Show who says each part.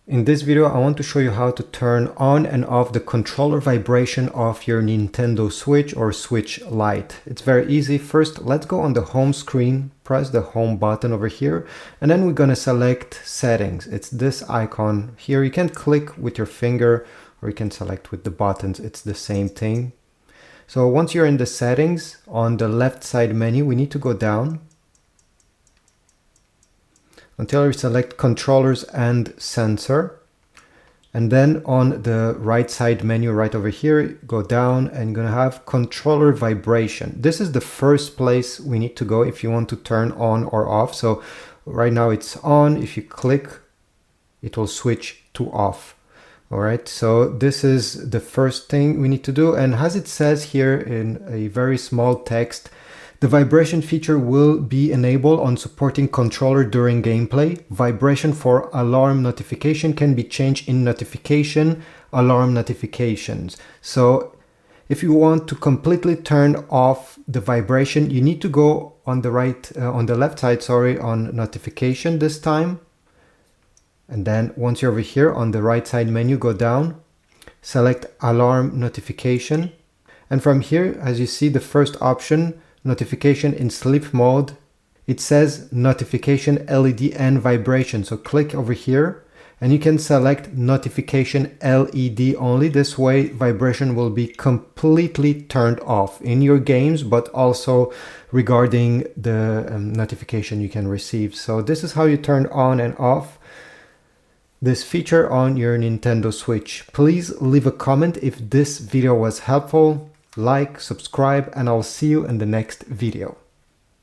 Speaker 1: In this video, I want to show you how to turn on and off the controller vibration of your Nintendo Switch or Switch Lite. It's very easy. First, let's go on the home screen, press the home button over here, and then we're gonna select settings. It's this icon here. You can click with your finger or you can select with the buttons. It's the same thing. So once you're in the settings, on the left side menu, we need to go down until we select controllers and sensor, and then on the right side menu right over here, go down and you're gonna have controller vibration. This is the first place we need to go if you want to turn on or off. So right now it's on. If you click, it will switch to off. All right, so this is the first thing we need to do, and as it says here in a very small text, the vibration feature will be enabled on supporting controller during gameplay. Vibration for alarm notification can be changed in notification, alarm notifications. So if you want to completely turn off the vibration, you need to go on the left side, on notification this time. And then once you're over here on the right side menu, go down, select alarm notification. And from here, as you see, the first option, notification in sleep mode, it says notification LED and vibration. So click over here and you can select notification LED only. This way vibration will be completely turned off in your games, but also regarding the notification you can receive. So this is how you turn on and off this feature on your Nintendo Switch. Please leave a comment if this video was helpful. Like, subscribe, and I'll see you in the next video.